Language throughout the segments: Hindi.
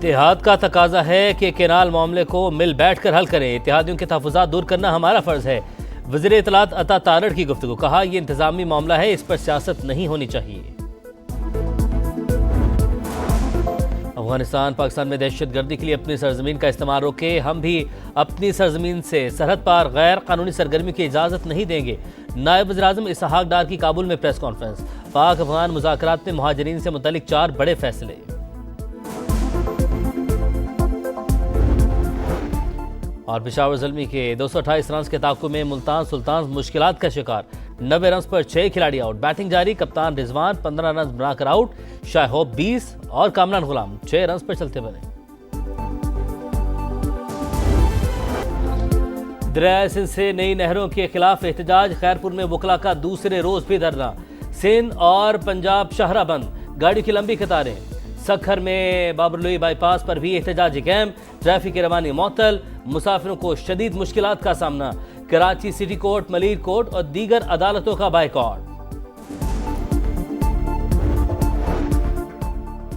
इत्तेहाद का तकाजा है कि केनाल मामले को मिल बैठ कर हल करें। इत्तेहादियों के तहफ़्फ़ुज़ात दूर करना हमारा फ़र्ज़ है। वज़ीर इत्तलात अता तारड़ की गुफ्तगू, कहा यह इंतज़ामी मामला है, इस पर सियासत नहीं होनी चाहिए। अफगानिस्तान पाकिस्तान में दहशतगर्दी के लिए अपनी सरजमीन का इस्तेमाल रोके। हम भी अपनी सरजमीन से सरहद पार गैर कानूनी सरगर्मी की इजाज़त नहीं देंगे। नायब वज़ीर-ए-आज़म इसहाक डार की काबुल में प्रेस कॉन्फ्रेंस। पाक अफगान मुज़ाकरात में मुहाजिरीन से मुतल्लिक 4 बड़े फैसले। और पेशावर ज़ल्मी के 228 रन के ताक़ुब में मुल्तान सुल्तान मुश्किलात का शिकार। 90 रन पर 6 खिलाड़ी आउट। बैटिंग जारी। कप्तान रिजवान 15 रन बनाकर आउट। शाहोब 20 और कामरान गुलाम 6 रन पर चलते बने। दरिया सिंध से नई नहरों के खिलाफ एहतजाज। खैरपुर में वकला का दूसरे रोज भी धरना। सिंध और पंजाब शाहरा बंद, गाड़ियों की लंबी कतारें। सखर में बाबरलोई बाईपास पर भी एहतजाजी कैंप। ट्रैफिक की रवानी मुअत्तल। मुसाफिरों को शदीद मुश्किलात का सामना। Karachi city court, Malir court और दीगर अदालतों का बायकॉट।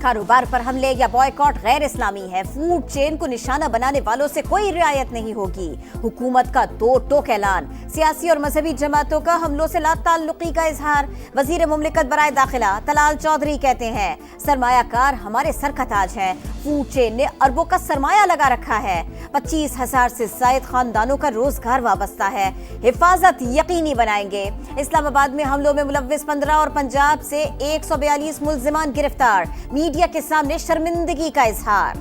कारोबार पर हमले या बॉयकॉट गैर इस्लामी है। फूड चेन को निशाना बनाने वालों से कोई रियायत नहीं होगी। हुकूमत का दो टोक ऐलान। सियासी और मजहबी जमातों का हमलों से लाताल्लुकी का इजहार। वजीर मुमलिकत बराए दाखिला तलाल चौधरी कहते हैं, सरमायाकार हमारे सर का ताज है। फूड चेन ने अरबों का सरमाया लगा रखा है। 25,000 से जायद खानदानों का रोजगार वाबस्ता है। हिफाजत यकीनी बनाएंगे। इस्लामाबाद में हमलों में मुलव्विस 15 और पंजाब से 142 मुल्जिमान गिरफ्तार। मीडिया के सामने शर्मिंदगी का इजहार।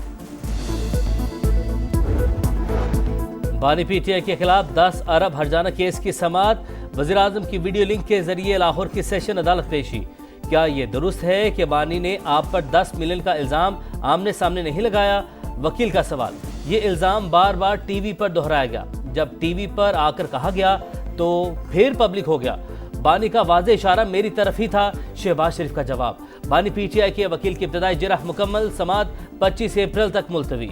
बानी पीटीआई के खिलाफ 10 अरब हर्जाना केस की समाअत। वज़ीर-ए-आज़म की वीडियो लिंक के जरिए लाहौर की सेशन अदालत पेशी। क्या ये दुरुस्त है कि बानी ने आप पर 10 मिलियन का इल्जाम आमने सामने नहीं लगाया? वकील का सवाल। ये इल्जाम बार बार टीवी पर दोहराया गया। जब टीवी पर आकर कहा गया तो फिर पब्लिक हो गया। बानी का वाज़ेह इशारा मेरी तरफ ही था। शहबाज शरीफ का जवाब। बानी पीटीआई के वकील की इब्तदाई जिरह मुकम्मल। समाअत 25 अप्रैल तक मुलतवी।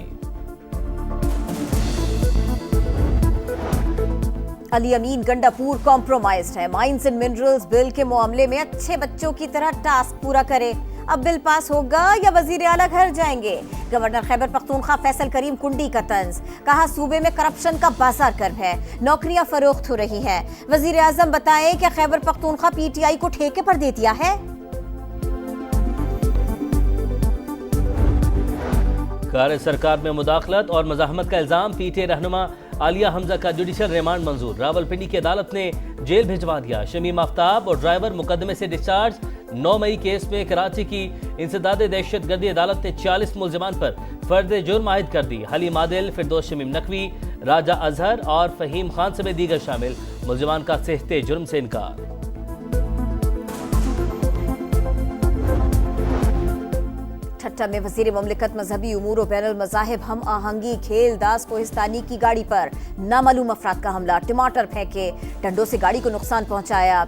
अली अमीन गंडापुर कॉम्प्रोमाइज्ड है। माइंस एंड मिनरल्स बिल के मामले में अच्छे बच्चों की तरह टास्क पूरा करे। अब बिल पास होगा या वजीर आला घर जाएंगे? गवर्नर खैबर पख्तूनख्वा फैसल करीम कुंडी का तंज। कहा सूबे में करप्शन का बाजार गर्म है, नौकरियां फरोख्त हो रही हैं। वजीर आजम बताएं कि खैबर पख्तूनख्वा पीटीआई को ठेके पर दे दिया है। कार्य सरकार में मुदाखलत और मज़ाहमत का इल्जाम। पीटीआई रहनुमा आलिया हमजा का जुडिशल रिमांड मंजूर। रावलपिंडी की अदालत ने जेल भिजवा दिया। शमीम आफ्ताब और ड्राइवर मुकदमे से डिस्चार्ज। 9 मई केस में कराची की इंसदादे दहशतगर्दी अदालत ने 40 मुल्जिमान पर फर्द जुर्म आयद कर दी। हलीम आदिल, फिरदौस शमीम नकवी, राजा अजहर और फहीम खान समेत दीगर शामिल। मुल्जिमान का सेहते जुर्म से इनकार। ठट्टा में वजीर मुमलिकत मजहबी उमूर और बैनुल मज़ाहिब हम आहंगी खेल दास कोहिस्तानी की गाड़ी पर नामालूम अफराद का हमला। टमाटर फेंके, डंडों से गाड़ी को नुकसान पहुंचाया।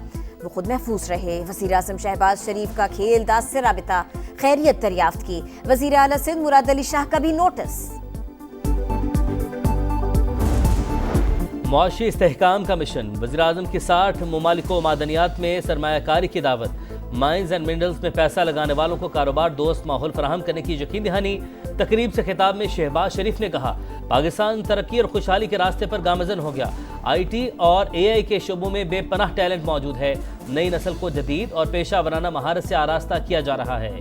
वो खुद महफूज रहे। वज़ीर आज़म शहबाज शरीफ का खेल दास से राबिता, खैरियत दरियाफ्त की। वज़ीर आला सिंध मुराद अली शाह का भी नोटिस। मुआशी इस्तेहकाम का मिशन। वज़ीर आज़म की 60 मुमालिकों मादनियात में सरमायाकारी की दावत। माइंस एंड मिनरल्स में पैसा लगाने वालों को कारोबार दोस्त माहौल फराहम करने की यकीन दहानी। तकरीब से खिताब में शहबाज शरीफ ने कहा, पाकिस्तान तरक्की और खुशहाली के रास्ते पर गामजन हो गया। IT और AI के शोबों में बेपनाह टैलेंट मौजूद है। नई नस्ल को जदीद और पेशा वराना महारत से आरास्ता किया जा रहा है।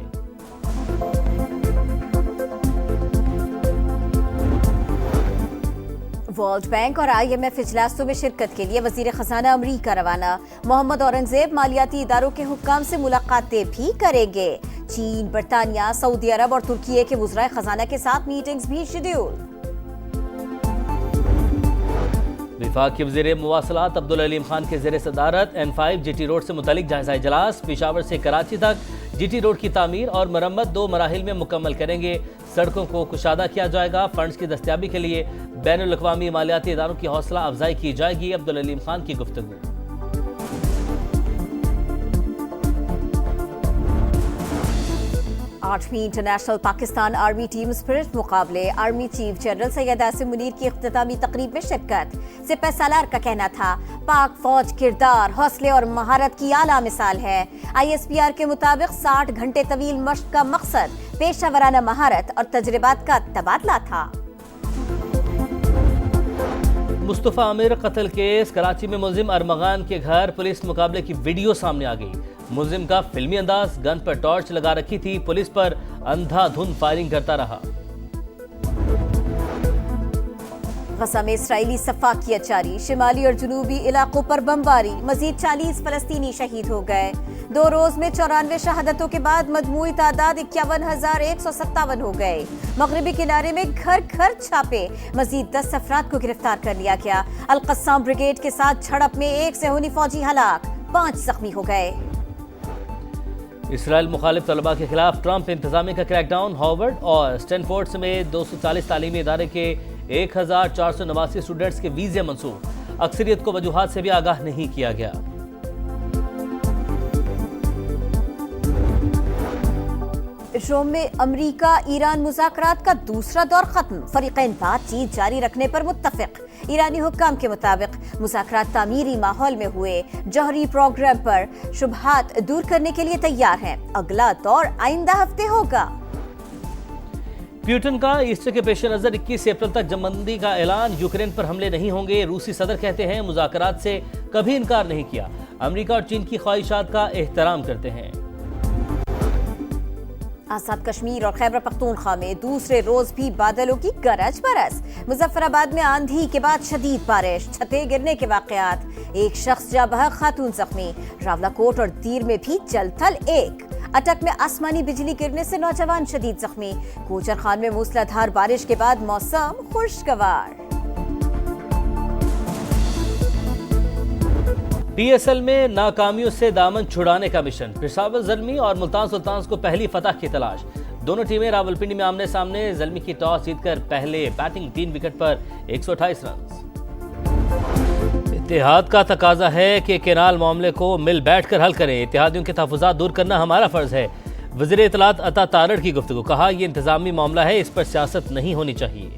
वर्ल्ड बैंक और IMF इजलासों में शिरकत के लिए वजीर खजाना अमरीका रवाना। मोहम्मद औरंगजेब मालियाती इदारों के हुक्काम से मुलाकातें भी करेंगे। चीन, बरतानिया, सऊदी अरब और तुर्की के वज़राए खजाना के साथ मीटिंग्स भी शेड्यूल। विफाक के वज़ीर मुवासलात अब्दुल अलीम खान के ज़ेर सदारत N5 GT रोड से मुतल्लिक जायजा इजलास। पेशावर से कराची तक GT रोड की तामीर और मरम्मत 2 मराहिल में मुकम्मल करेंगे। सड़कों को कुशादा किया जाएगा। फंड्स की दस्तियाबी के लिए बैनुल अक़वामी मालियाती इदारों की हौसला अफजाई की जाएगी। अब्दुल अलीम खान की गुफ्तगू। 8वीं international Pakistan army team spirit मुकाबले army chief general Syed Asim Munir की इख्तितामी तकरीब में शिरकत। सिपह सालार का कहना था, पाक फौज किरदार, हौसले और महारत की आला मिसाल है। ISPR के मुताबिक 60 घंटे तवील मश्क का मकसद पेशा महारत और तजर्बात का तबादला था। मुस्तफा आमिर कत्ल केस, कराची में मुलजिम अरमगान के घर पुलिस मुकाबले की वीडियो सामने आ गई। मुलजिम का फिल्मी अंदाज, गन पर टॉर्च लगा रखी थी, पुलिस पर अंधाधुंध फायरिंग करता रहा। गजा में इसराइली सफाकियत जारी, शिमाली और जुनूबी इलाकों पर बमबारी, मजीद 40 फलस्तीनी शहीद हो गए। 2 रोज में 94 शहादतों के बाद मजमूई तादाद 51,157 हो गए। मगरबी किनारे में घर घर छापे, मजीद 10 अफराद को गिरफ्तार कर लिया गया। अल-कस्साम ब्रिगेड के साथ झड़प में 1 सेहूनी फौजी हलाक, 5 जख्मी हो गए। इसराइल मुखालिफ तलबा के खिलाफ ट्रंप इंतजामिया का क्रैकडाउन, हार्वर्ड और स्टैनफोर्ड समेत 240 तालीमी इदारे के 1489 स्टूडेंट्स के वीजे मंसूख, अक्सरियत को वजूहात से भी आगाह नहीं किया गया। रोम में अमरीका ईरान मुज़ाकरात का दूसरा दौर खत्म, फरीक़ैन बातचीत जारी रखने पर मुत्तफ़िक़। ईरानी हुक्काम के मुताबिक मुज़ाकरात तामीरी माहौल में हुए, जौहरी प्रोग्राम पर शुबहात दूर करने के लिए तैयार हैं। अगला दौर आइंदा हफ्ते होगा। प्यूटन का ईस्टर के पेश नजर 21 अप्रैल तक जमबंदी का ऐलान, यूक्रेन पर हमले नहीं होंगे। रूसी सदर कहते हैं मुज़ाकरात से कभी इनकार नहीं किया, अमेरिका और चीन की ख्वाहिशात का एहतराम करते हैं। आजाद कश्मीर और खैबर पख्तूनख्वा में दूसरे रोज भी बादलों की गरज बरस। मुजफ्फराबाद में आंधी के बाद शदीद बारिश, छतें गिरने के वाकयात, 1 शख्स जा बहक, खातून जख्मी। रावलाकोट और दीर में भी जलथल 1। अटक में आसमानी बिजली गिरने से नौजवान शदीद जख्मी। कोचर खान में मूसलाधार बारिश के बाद मौसम खुशगवार। PSL में नाकामियों से दामन छुड़ाने का मिशन, पेशावर ज़ल्मी और मुल्तान सुल्तान्स को पहली फतह की तलाश। दोनों टीमें रावलपिंडी में आमने सामने। ज़ल्मी की टॉस जीतकर पहले बैटिंग, 3 विकेट पर 128 रन। इत्तेहाद का तकाजा है कि केनाल मामले को मिल बैठकर हल करें, इत्तेहादियों के तहफ़्फ़ुज़ात दूर करना हमारा फ़र्ज़ है। वज़ीर इत्तलात अता तारड़ की गुफ्तगू, कहा यह इंतज़ामी मामला है, इस पर सियासत नहीं होनी चाहिए।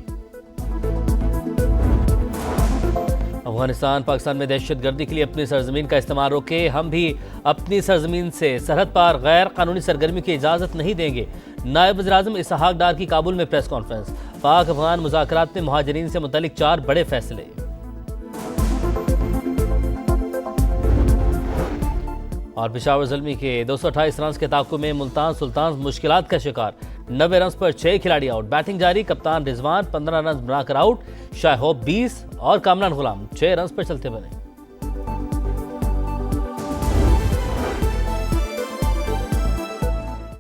अफगानिस्तान पाकिस्तान में दहशतगर्दी के लिए अपनी सरजमीन का इस्तेमाल रोके, हम भी अपनी सरजमीन से सरहद पार गैर कानूनी सरगर्मी की इजाज़त नहीं देंगे। नायब वज़ीर-ए-आज़म इसहाक डार की काबुल में प्रेस कॉन्फ्रेंस, पाक अफगान मुज़ाकरात में मुहाजिरीन से मुतल्लिक 4 बड़े फैसले। और पेशावर ज़ल्मी के 228 रन के ताक़ुब में मुल्तान सुल्तान्स मुश्किलात का शिकार, 90 रन पर 6 खिलाड़ी आउट। बैटिंग जारी, कप्तान रिजवान 15 रन बनाकर आउट, शाह होप 20 और कामरान गुलाम 6 रन पर चलते बने।